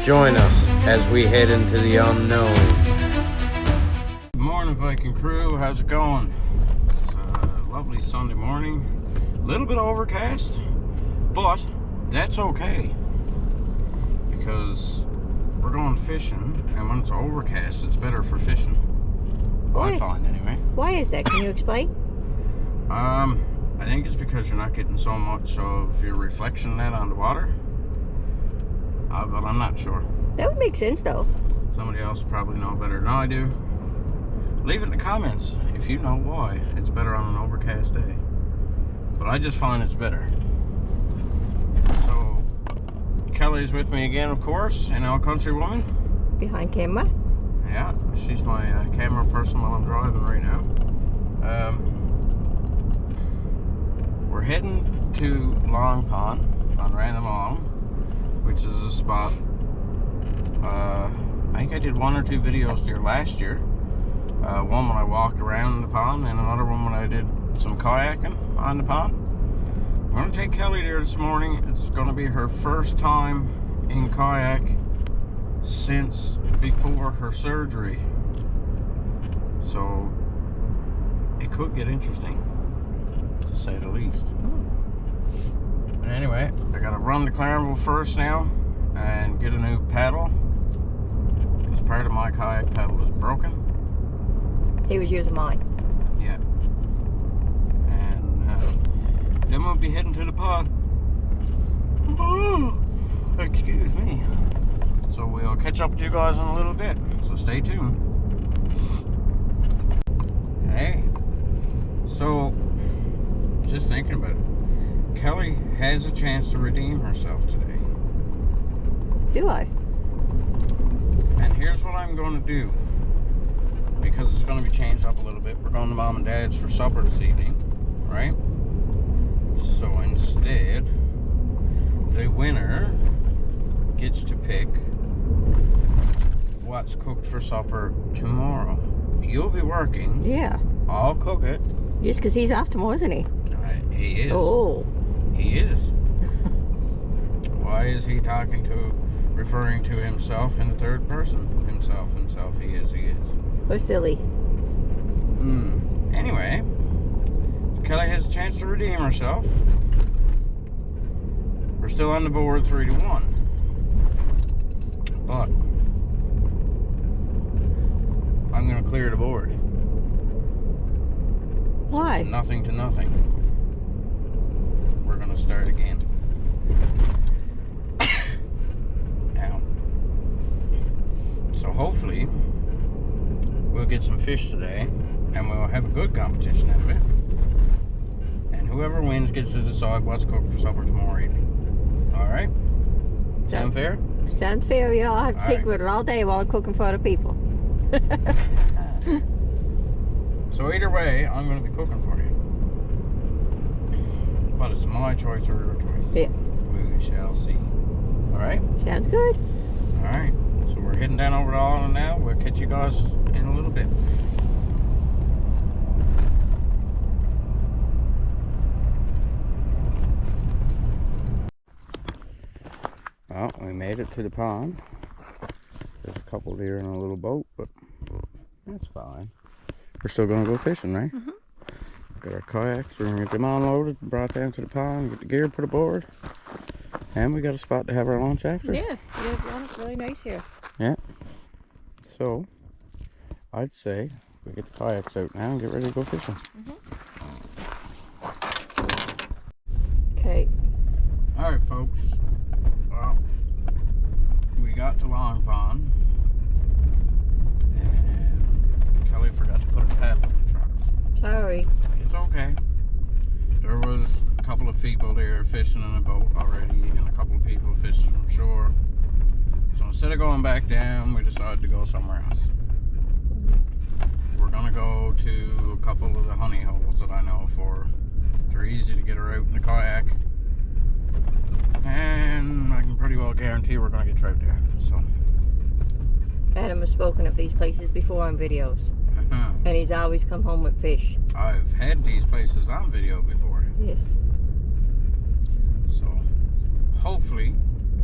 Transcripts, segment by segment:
Join us as we head into the unknown. Good morning, Viking crew. How's it going? It's a lovely Sunday morning. A little bit overcast, but that's okay because we're going fishing, and when it's overcast, it's better for fishing. I find anyway. Why is that? Can you explain? I think it's because you're not getting so much of your reflection net on the water. But I'm not sure. That would make sense, though. Somebody else probably know better than I do. Leave it in the comments if you know why it's better on an overcast day. But I just find it's better. So, Kelly's with me again, of course, an old country woman. Behind camera? Yeah, she's my camera person while I'm driving right now. We're heading to Long Pond on Random Island, which is a spot. I think I did 1 or 2 videos there last year. One when I walked around the pond, and another one when I did some kayaking on the pond. I'm going to take Kelly there this morning. It's going to be her first time in kayak since before her surgery. So it could get interesting, to say the least. Anyway, I gotta run to Claremont first now and get a new paddle because part of my kayak paddle is broken. He was using mine. Yeah. And then we'll be heading to the pond. Oh, excuse me. So we'll catch up with you guys in a little bit. So stay tuned. Hey. So, just thinking about it. Kelly has a chance to redeem herself today. Do I? And here's what I'm going to do. Because it's going to be changed up a little bit. We're going to Mom and Dad's for supper this evening. Right? So instead, the winner gets to pick what's cooked for supper tomorrow. You'll be working. Yeah. I'll cook it. Just because he's off tomorrow, isn't he? He is. Oh. He is. Why is he referring to himself in the third person? Himself, he is. Oh, silly. Anyway, Kelly has a chance to redeem herself. We're still on the board 3-1. But I'm going to clear the board. Why? So it's nothing to nothing. We're going to start again. Now. So hopefully we'll get some fish today and we'll have a good competition out of it. And whoever wins gets to decide what's cooked for supper tomorrow evening. Alright? Sound fair? Sounds fair, yeah. I have to think about it all day while I'm cooking for other people. So either way, I'm going to be cooking for you. But it's my choice or your choice. Yeah. We shall see. Alright? Sounds good. Alright. So we're heading down over to Island now. We'll catch you guys in a little bit. Well, we made it to the pond. There's a couple deer in a little boat, but that's fine. We're still going to go fishing, right? Mm-hmm. Got our kayaks. We're going to get them unloaded, brought down to the pond, get the gear put aboard. And we got a spot to have our lunch after. Yeah, it's really nice here. Yeah. So, I'd say we get the kayaks out now and get ready to go fishing. Okay. Alright, folks. Well, we got to Long Pond. And Kelly forgot to put a paddle in the truck. Sorry. It's okay. There was a couple of people there fishing in a boat already, and a couple of people fishing from shore. So instead of going back down, we decided to go somewhere else. We're gonna go to a couple of the honey holes that I know for. They're easy to get her out in the kayak, and I can pretty well guarantee we're gonna get trout there. So Adam has spoken of these places before on videos. And he's always come home with fish. I've had these places on video before. Yes. So hopefully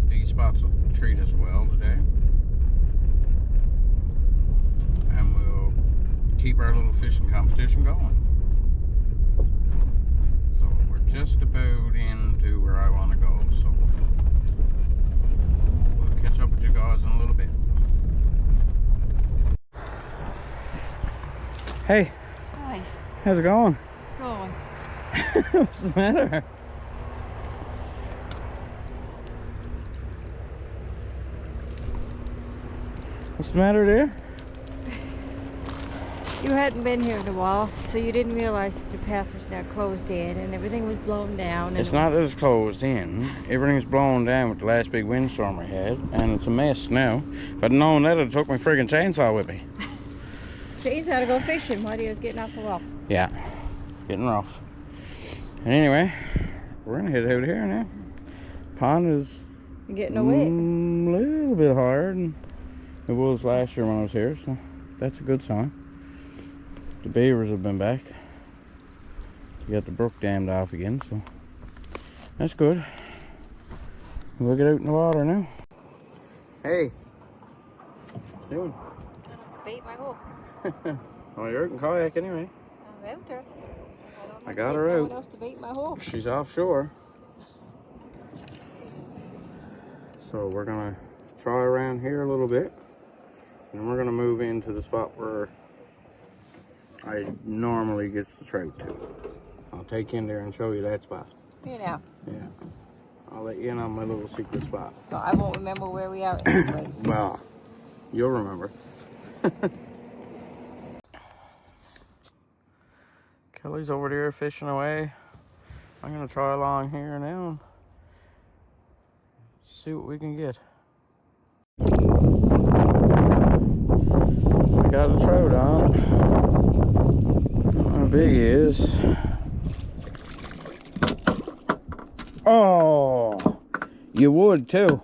these spots will treat us well today. And we'll keep our little fishing competition going. So we're just about into where I want to go. So we'll catch up with you guys in a little bit. Hey. Hi. How's it going? It's going. What's the matter? What's the matter there? You hadn't been here in a while, so you didn't realize that the path was now closed in and everything was blown down. And It's not that it's closed in. Everything's blown down with the last big windstorm we had, and it's a mess now. If I'd known that, I'd took my friggin' chainsaw with me. Chainsaw to go fishing while he was getting awful rough. Yeah, getting rough. And anyway, we're gonna head out here now. Pond is You're getting away. a little bit higher than it was last year when I was here, so that's a good sign. The beavers have been back. We got the brook dammed off again, so that's good. We'll get out in the water now. Hey, what you doing? Bait my hook. Well, you're out in kayak anyway. I'm out there. I got her No out. one else to bait my hook. She's offshore. So we're gonna try around here a little bit. And we're gonna move into the spot where I normally gets the trout to. I'll take you in there and show you that spot. Here now. Yeah. I'll let you in on my little secret spot. So I won't remember where we are anyways. Well, you'll remember. Kelly's over there fishing away. I'm gonna try along here now and see what we can get. I got a trout on. I don't know how big he is. Oh, you would too.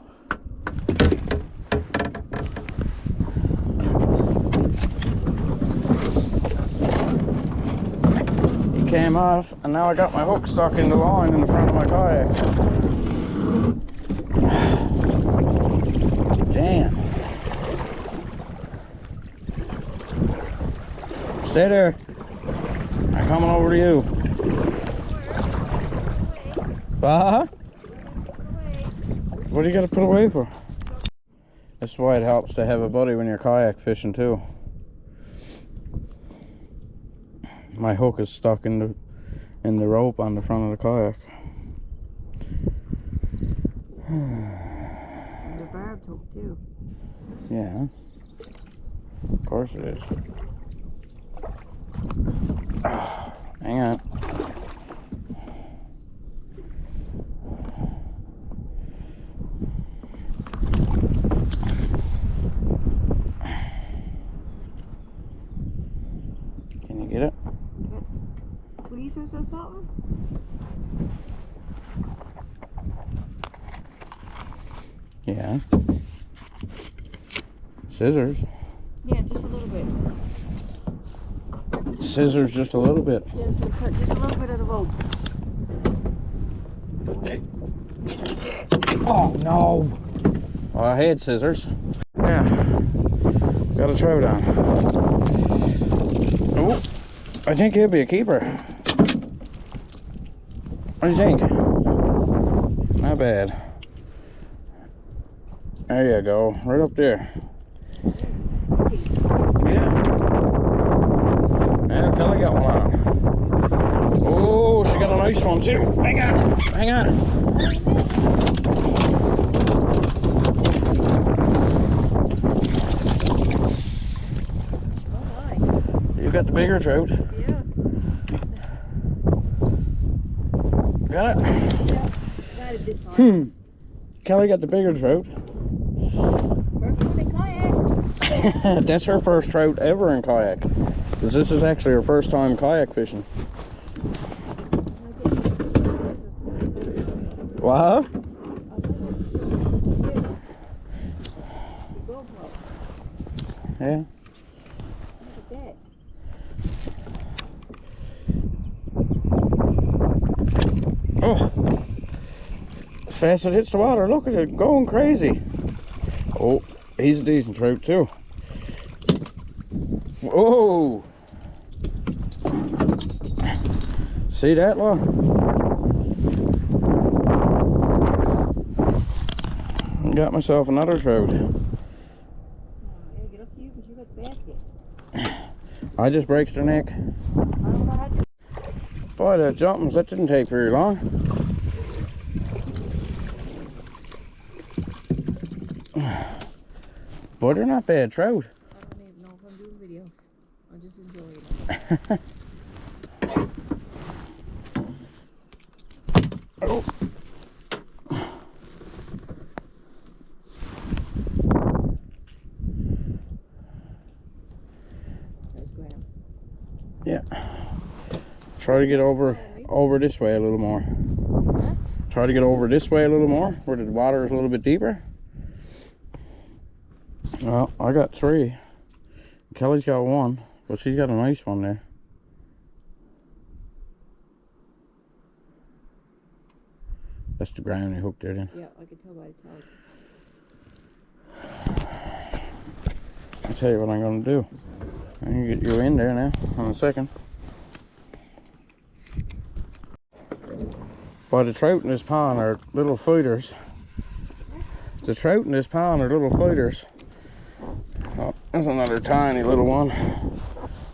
Came off, and now I got my hook stuck in the line in the front of my kayak. Damn. Stay there. I'm coming over to you. What do you got to put away for? That's why it helps to have a buddy when you're kayak fishing too. My hook is stuck in the rope on the front of the kayak. And the barbed hook too. Yeah, of course it is. Hang on. Can you get it? Tweezers or something? Yeah. Scissors. Yeah, just a little bit. Scissors just a little bit. Yeah, so cut just a little bit of the rope. Okay. Oh no! Well, I had scissors. Yeah. Got a trout on. Oh, I think he'll be a keeper. What do you think? Not bad. There you go, right up there. Yeah. Yeah, Kelly got one on. Oh, she got a nice one too. Hang on, hang on. You got the bigger trout. Yeah. Got it? Yeah. Got it this time. Kelly got the bigger trout. First one in kayak. That's her first trout ever in kayak. Because this is actually her first time kayak fishing. What? Yeah. Look at that. Oh. fast it hits the water. Look at it going crazy. Oh, he's a decent trout too. Whoa! See that, Law? Got myself another trout. Get up to you because you got the basket. I just breaks their neck. Boy, that jumpings, that didn't take very long. Boy, they're not bad trout. I don't even know if I'm doing videos. I just enjoy it. Oh. There's Graham. Yeah. Try to get over this way a little more. Huh? Try to get over this way a little more, where the water is a little bit deeper. Well, I got 3. Kelly's got 1, but she's got a nice one there. That's the ground you hooked it in. Yeah, I can tell by the towel. I'll tell you what I'm going to do. I'm going to get you in there now, in a second. But the trout in this pond are little feeders. The trout in this pond are little feeders. Oh, there's another tiny little one.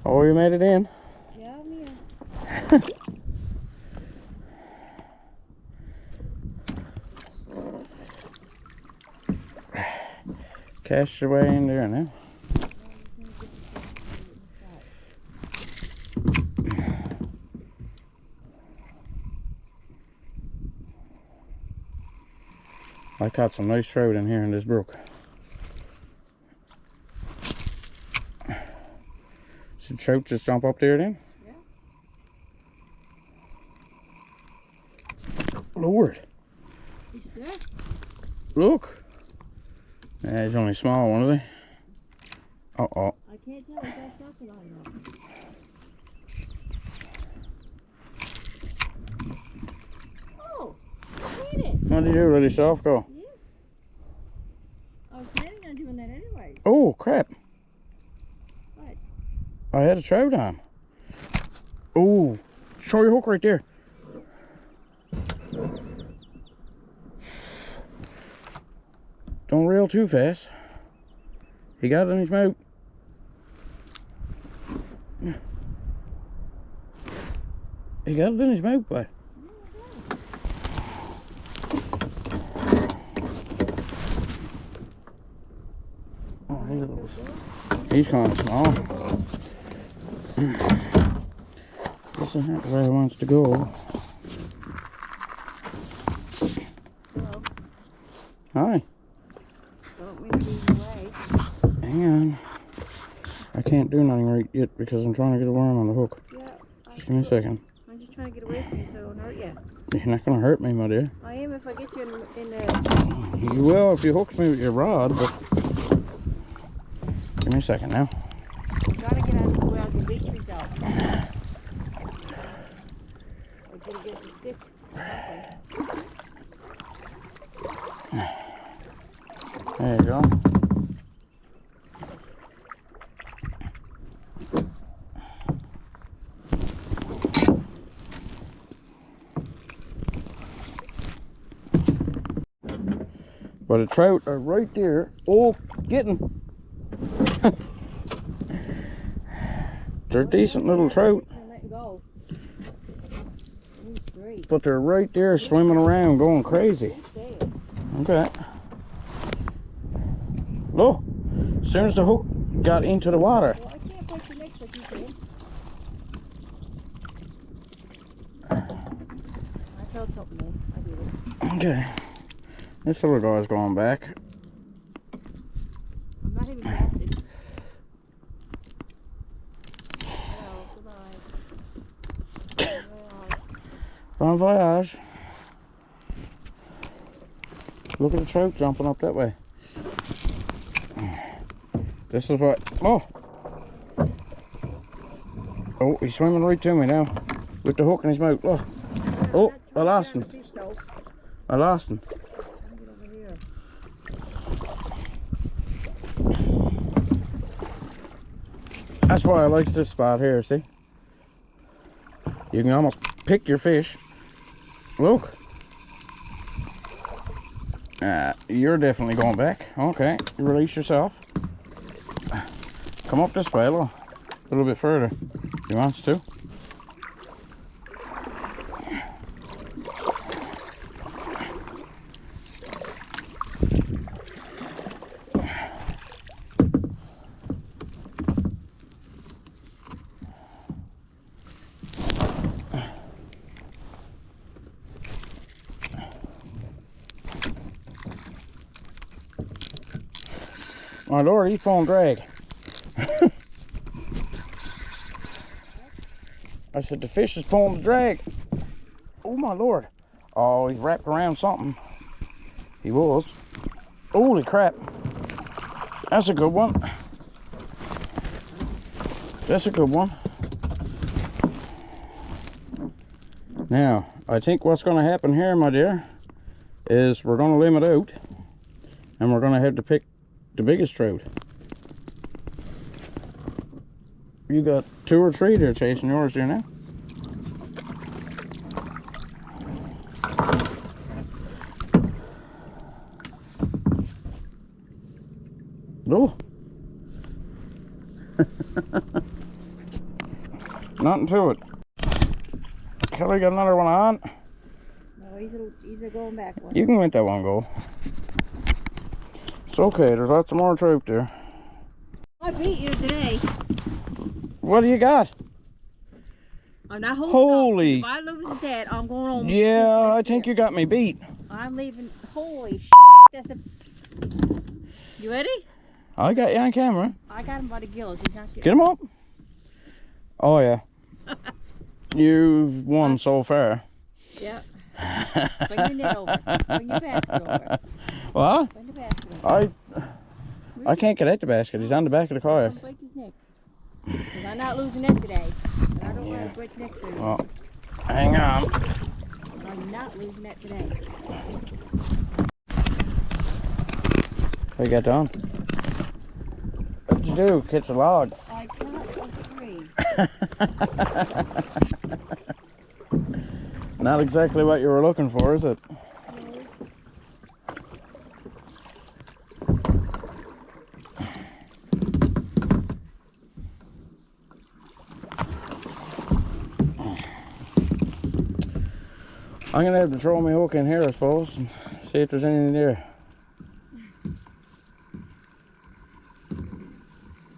Oh, you made it in. Yeah, I'm here. Cast your way in there now. I caught some nice trout in here in this brook. Some trout just jump up there then? Yeah. Lord. He's there. Look. Yeah, he's only a small one, is he? Uh-oh. I can't tell. He's got nothing on him. Oh, I hit it. What did you do? Let his soft go? Yeah. I was planning on doing that anyway. Oh, crap. What? I had a trout on. Oh, show your hook right there. Don't reel too fast. He got it in his mouth. He got it in his mouth, boy. Oh, he's kind of small. This isn't where he wants to go. Hello. Hi. Don't mean to be in the way. Hang on. I can't do nothing right yet because I'm trying to get a worm on the hook. Yeah. Just give me a second. I'm just trying to get away from you so I don't hurt you. You're not going to hurt me, my dear. I am if I get you in the... You will if you hook me with your rod, but... Give me a second now. You gotta get out of the way I can reach yourself. I gotta get the stick. There you go. But the trout are right there. Oh, getting. They're decent little trout. Let go. He's great. But they're right there swimming around going crazy. Okay. Look, as soon as the hook got into the water. Well, I can't put your next like you can. I felt something then. I did it. Okay. This little guy's going back. I'm not even casting. Hello, goodbye. Bon voyage. Look at the trout jumping up that way. This is what... Oh! Oh, he's swimming right to me now. With the hook in his mouth. Look. Oh, I lost him. I lost him. Get over here. That's why I like this spot here, see? You can almost pick your fish. Look. You're definitely going back. Okay, release yourself. Come up this way, a little bit further. He wants to. My lord, he's pulling drag. I said the fish is pulling the drag. Oh my lord. Oh, he's wrapped around something. He was. Holy crap. That's a good one. That's a good one. Now, I think what's going to happen here, my dear, is we're going to limit out and we're going to have to pick the biggest trout. You got 2 or 3 there chasing yours here now. Oh. Nothing to it. Kelly got another one on. No, he's a going back one. You can let that one go. It's okay, there's lots of more trout there. I beat you today. What do you got? I'm not holding Holy. If I lose that, I'm going on. Yeah, I think you got me beat. I'm leaving. Holy shit. That's the. You ready? I got you on camera. I got him by the gills. He's not Get him up. Oh, yeah. You've won so far. Yep. Bring your net over. Bring your basket over. What? Bring the basket over. I can't get at the basket. He's on the back of the kayak. Don't break his neck. Because I'm not losing that today. And I don't want to break neck for you. Well, hang on. I'm not losing that today. What you got done? What'd you do? Catch a log? I caught a tree. Not exactly what you were looking for, is it? I'm gonna have to throw my hook in here, I suppose, and see if there's anything there.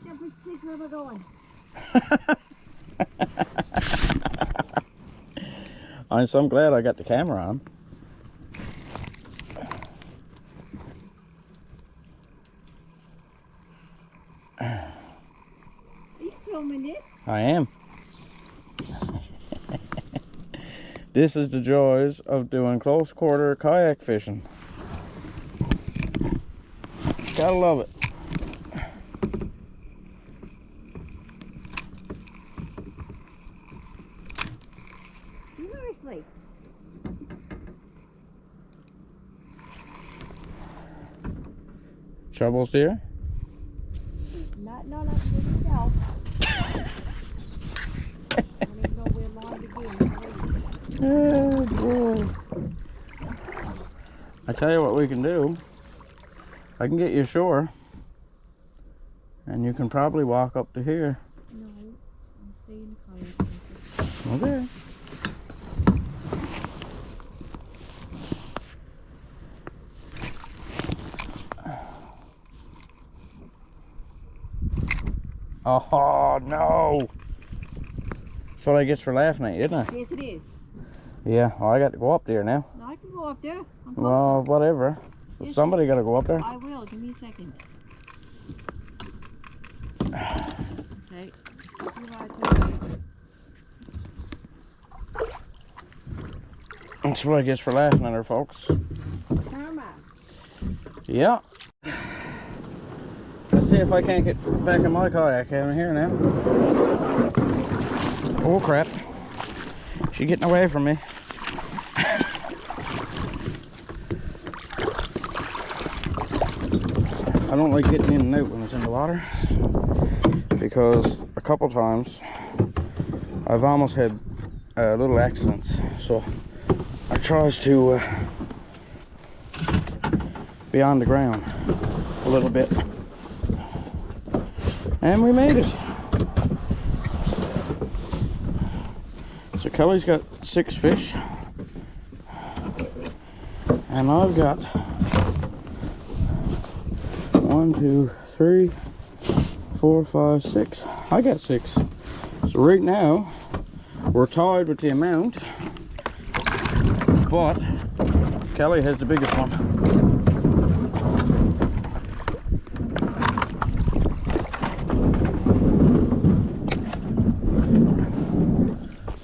Yeah, but see where we're going. I'm so glad I got the camera on. Are you filming this? I am. This is the joys of doing close quarter kayak fishing. Gotta love it. Seriously. Troubles, dear? Not none of it yourself. I don't even know where long to be. Oh boy. I tell you what we can do. I can get you ashore. And you can probably walk up to here. No, I'll stay in the car. Okay. Oh no! That's what I get for laughing at you, isn't it? Yes, it is. Yeah, well, I got to go up there now. No, I can go up there. I'm Well, closer. whatever. Yes, Somebody got to go up there. I will. Give me a second. Okay. You're right, That's what I get for laughing at her, folks. Karma. Yeah. Let's see if I can't get back in my kayak in here now. Oh crap. She's getting away from me. I don't like getting in and out when it's in the water, because a couple times I've almost had little accidents. So I tries to be on the ground a little bit, and we made it. So Kelly's got 6 fish, and I've got 1, 2, 3, 4, 5, 6. I got 6. So right now we're tied with the amount, but Kelly has the biggest one.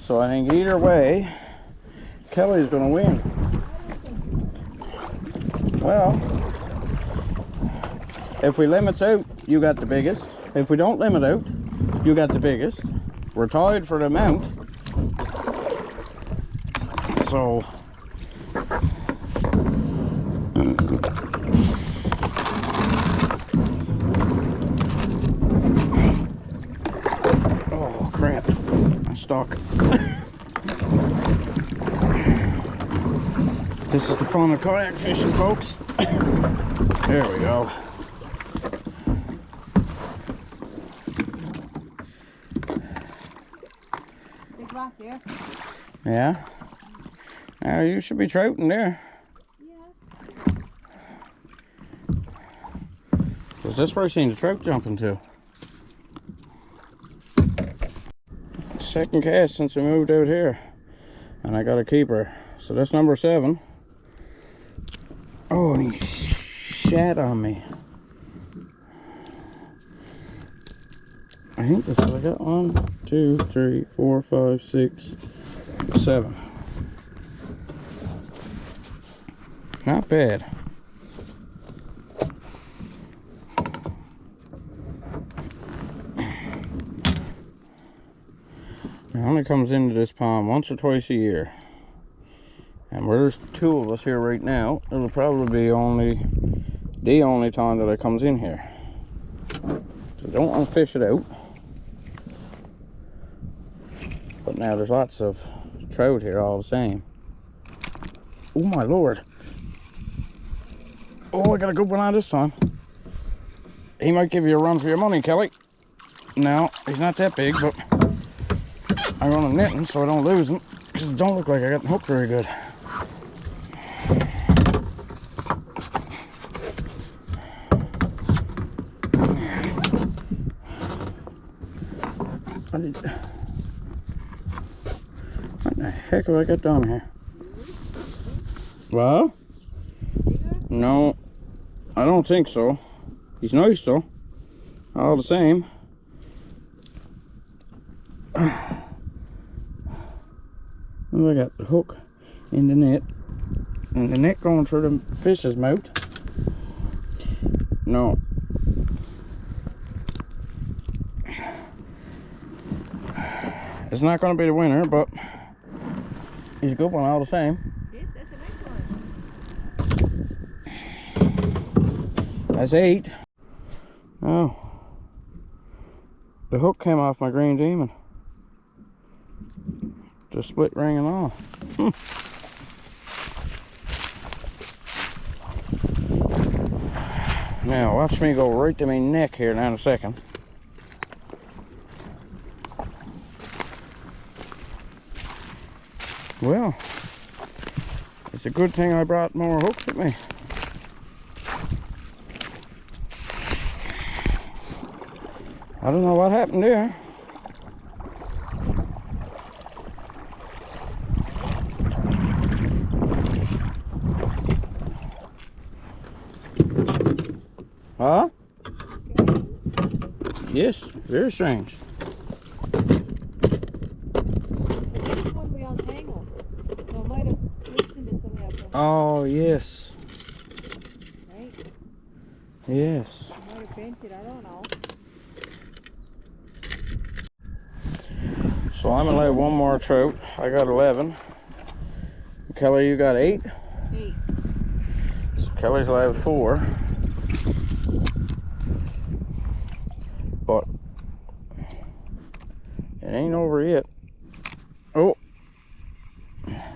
So I think either way, Kelly's going to win. Well, if we limit out, you got the biggest. If we don't limit out, you got the biggest. We're tied for the amount. So oh crap, I'm stuck. This is the fun of kayak fishing, folks. There we go. Big rock there. Yeah. Now you should be trouting there. Yeah. Because that's where I seen the trout jumping to. Second cast since we moved out here. And I got a keeper. So that's number 7. Oh, and he shat on me. I think that's what I got. 1, 2, 3, 4, 5, 6, 7. Not bad. It only comes into this pond once or twice a year. And where there's 2 of us here right now, it'll probably be the only time that it comes in here. So don't want to fish it out. But now there's lots of trout here all the same. Oh my lord. Oh, I got a good one on this time. He might give you a run for your money, Kelly. No, he's not that big, but I run him knitting so I don't lose him, because it don't look like I got the hook very good. What the heck have I got down here? Well, no, I don't think so. He's nice though, all the same. Well, I got the hook in the net, and the net going through the fish's mouth. No. It's not going to be the winner, but he's a good one all the same. Yes, that's a nice one. That's 8. Oh. The hook came off my green demon. Just split ring and all. Now watch me go right to my neck here now in a second. Well, it's a good thing I brought more hooks with me. I don't know what happened there. Huh? Yes, very strange. Oh, yes. Right? Yes. I might have bent it, I don't know. So I'm allowed one more trout. I got 11. Kelly, you got 8? 8. So Kelly's allowed 4. but it ain't over yet. Oh,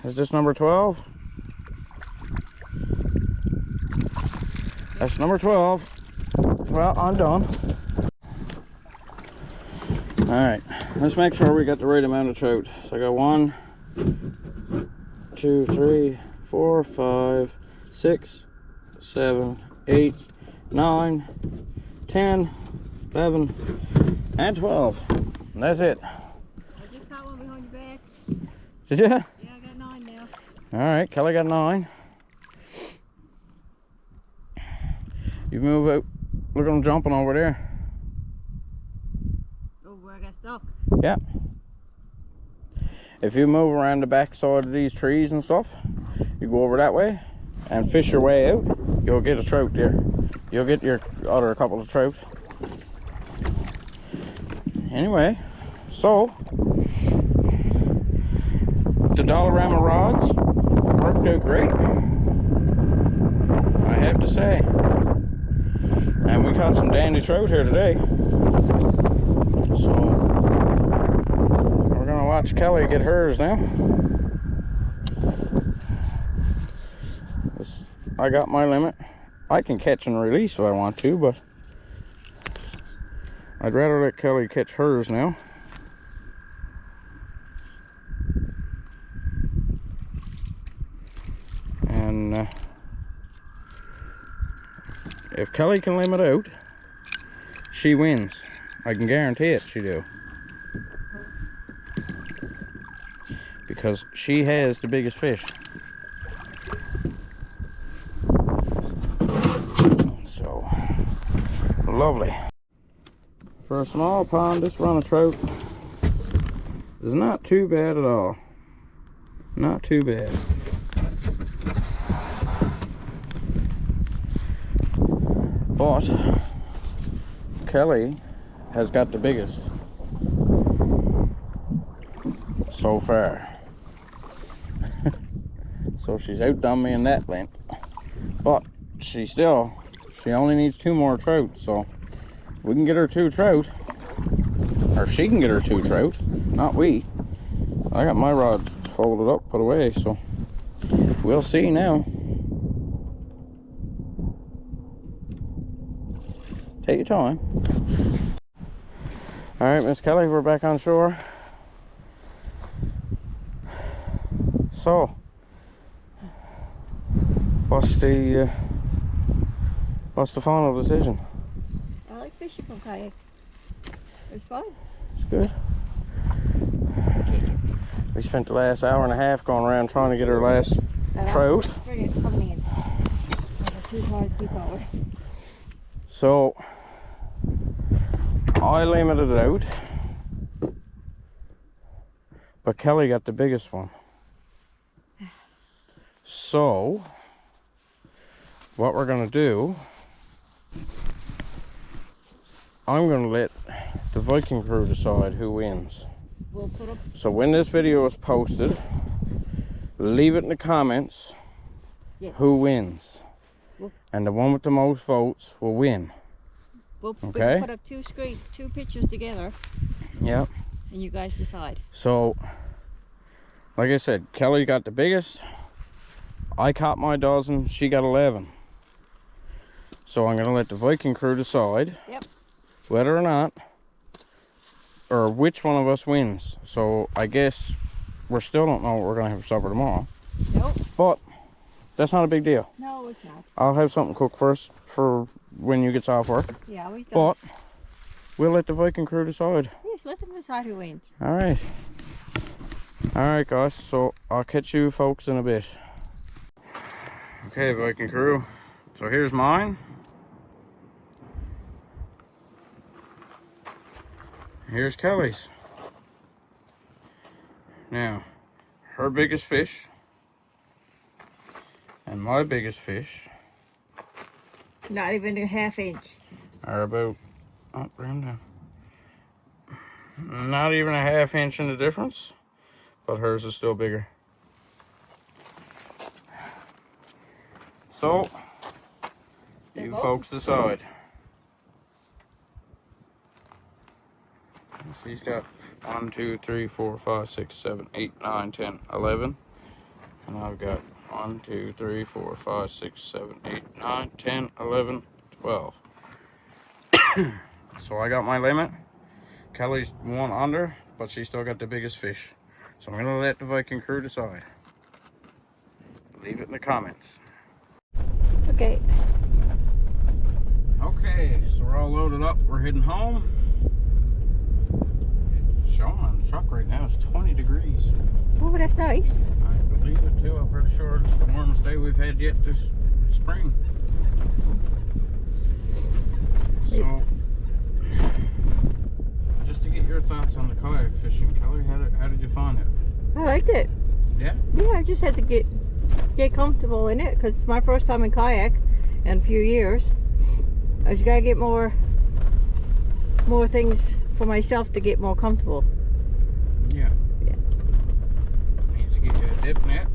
is this number 12? That's number 12. Well, I'm done. All right, let's make sure we got the right amount of trout. So I got 1, 2, 3, 4, 5, 6, 7, 8, 9, 10, 11, and 12. And that's it. I just caught one behind your back. Did you? Yeah, I got 9 now. All right, Kelly got 9. You move out. Look at them jumping over there. Oh, where I got stuck. Yeah. If you move around the back side of these trees and stuff, you go over that way and fish your way out, you'll get a trout there. You'll get your other couple of trout. Anyway, so the Dollarama rods worked out great, I have to say. And we caught some dandy trout here today. So we're gonna watch Kelly get hers now. I got my limit. I can catch and release if I want to, but I'd rather let Kelly catch hers now. And if Kelly can limit out, she wins. I can guarantee it, she do. Because she has the biggest fish. So, lovely. For a small pond, this run of trout is not too bad at all. Not too bad. But Kelly has got the biggest so far. So she's outdone me in that length. But she only needs 2 more trout, so we can get her 2 trout. Or she can get her 2 trout, not we. I got my rod folded up, put away, so we'll see now. Take your time. All right, Miss Kelly, we're back on shore. So, what's the final decision? I like fishing from kayak. It's fun. It's good. We spent the last hour and a half going around trying to get our last trout. Coming in. It's too hard to keep over. So I limited it out, but Kelly got the biggest one. So what we're gonna do, I'm gonna let the Viking crew decide who wins. We'll put up. So when this video is posted, leave it in the comments. Yes. Who wins. We'll, and the one with the most votes will win. we'll Okay. put up 2 pictures together. Yep. And you guys decide. So, like I said, Kelly got the biggest. I caught my dozen. She got 11. So I'm gonna let the Viking crew decide. Yep. Whether or not, or which one of us wins. So I guess we still don't know what we're gonna have for supper tomorrow. Nope. But that's not a big deal. No, it's not. I'll have something cooked first for when you get off work. Yeah, we But we'll let the Viking crew decide. yes, let them decide who wins. All right. All right, guys. So I'll catch you folks in a bit. Okay, Viking crew. So here's mine. Here's Kelly's. Now, her biggest fish and my biggest fish Not even a ½ inch. are about, oh, bring them down. Not even a ½ inch in the difference, but hers is still bigger. So, you folks decide. He's got 1, 2, 3, 4, 5, 6, 7, 8, 9, 10, 11. And I've got 1, 2, 3, 4, 5, 6, 7, 8, 9, 10, 11, 12. So I got my limit. Kelly's one under, but she still got the biggest fish. So I'm gonna let the Viking crew decide. Leave it in the comments. Okay. Okay, so we're all loaded up. We're heading home. It's showing on the truck right now. It's 20 degrees. Oh, that's nice. I believe it too. I'm pretty sure it's the warmest day we've had yet this spring. So, just to get your thoughts on the kayak fishing, Kelly, how did you find it? I liked it. Yeah? Yeah, I just had to get comfortable in it because it's my first time in kayak in a few years. I just gotta get more things for myself to get more comfortable. Yeah. Yeah. Needs to get you a dip net.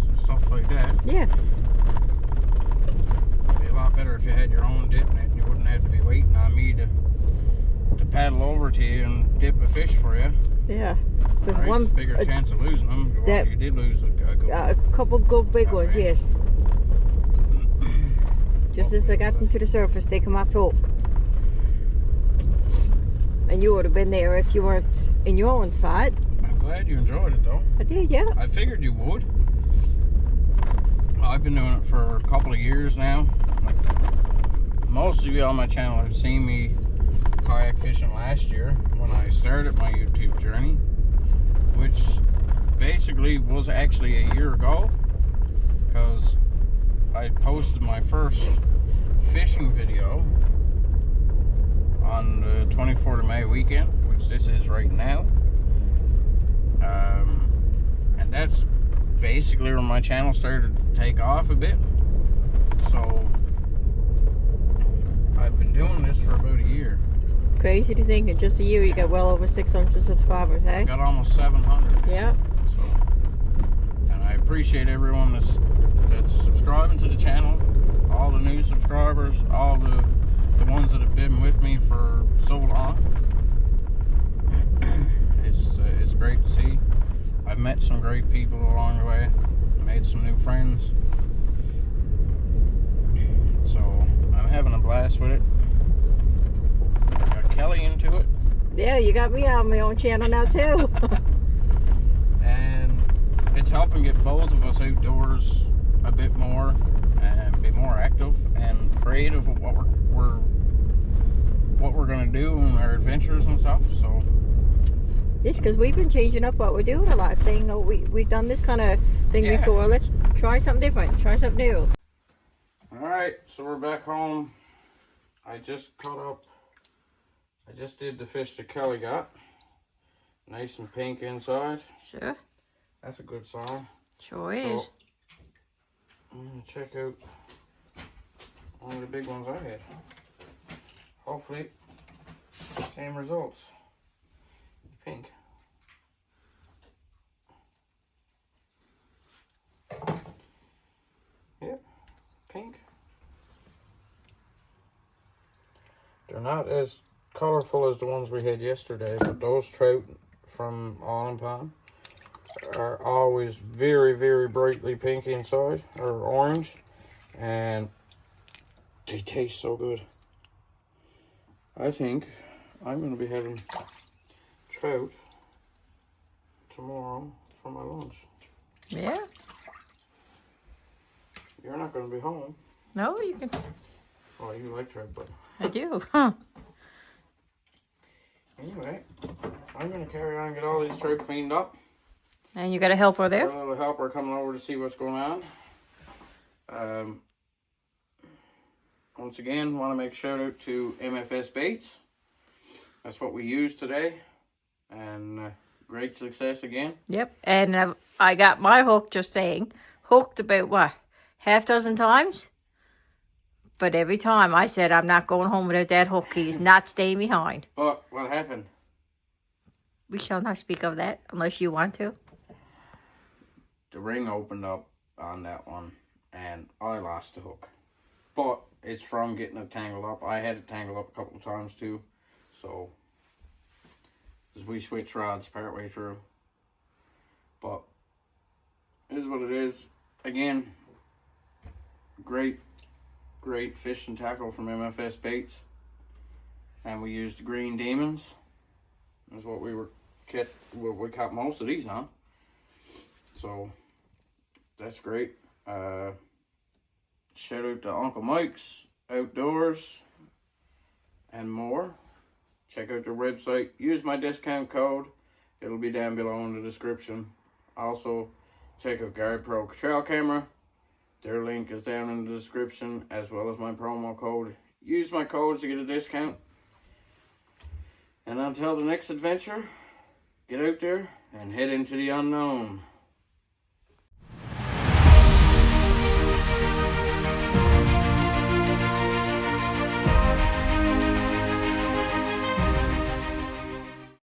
Some stuff like that. Yeah. It'd be a lot better if you had your own dip net and you wouldn't have to be waiting on me to paddle over to you and dip a fish for you. Yeah. There's Right? one Bigger chance of losing them. Well, that- you did lose a couple good big ones, Okay. yes. Just as I got them to the surface, they come off the hook. And you would have been there if you weren't in your own spot. I'm glad you enjoyed it though. I did, yeah. I figured you would. I've been doing it for a couple of years now. Like, most of you on my channel have seen me kayak fishing last year when I started my YouTube journey, which basically was actually a year ago, because I posted my first fishing video on the 24th of May weekend, which this is right now. And that's basically where my channel started to take off a bit. So I've been doing this for about a year. Crazy to think in just a year you got well over 600 subscribers, I hey? got almost 700. Yeah. So, and I appreciate everyone that's subscribing to the channel, all the new subscribers, all the ones that have been with me for so long. It's great to see. I've met some great people along the way, made some new friends. So I'm having a blast with it. Got Kelly into it. Yeah, you got me on my own channel now too. And it's helping get both of us outdoors a bit more and be more active and creative with what we're gonna do in our adventures and stuff. So Yes, because we've been changing up what we're doing a lot, saying, oh, we've done this kind of thing Yeah. before. Let's try something different, try something new. alright, so we're back home. I just caught up. I just did the fish that Kelly got. Nice and pink inside. Sure. That's a good sign. Sure is. I'm gonna check out one of the big ones I had. Hopefully, same results. Pink. Yep, pink. They're not as colorful as the ones we had yesterday, but those trout from Island Pond are always very, very brightly pink inside, or orange, and they taste so good. I think I'm going to be having trout tomorrow for my lunch. Yeah. You're not going to be home. No, you can. Oh, you like trout, but I do. Huh. anyway, I'm going to carry on and get all these trout cleaned up. And you got a helper there? Got a little helper coming over to see what's going on. Once again, want to make a shout out to MFS Baits. That's what we used today, and great success again. Yep. And I got my hook, just saying, hooked about, what, half dozen times? But every time I said, I'm not going home without that hook. He's not staying behind. But what happened? We shall not speak of that unless you want to. The ring opened up on that one, and I lost the hook. But it's from getting it tangled up. I had it tangled up a couple of times too. So So, as we switch rods partway through. But, it is what it is. Again, great fish and tackle from MFS Baits. And we used Green Demons. That's what we caught most of these on. So, that's great. Shout out to Uncle Mike's Outdoors and more. Check out their website. Use my discount code. It'll be down below in the description. Also, check out Guard Pro Trail Camera. Their link is down in the description, as well as my promo code. Use my codes to get a discount. And until the next adventure, get out there and head into the unknown.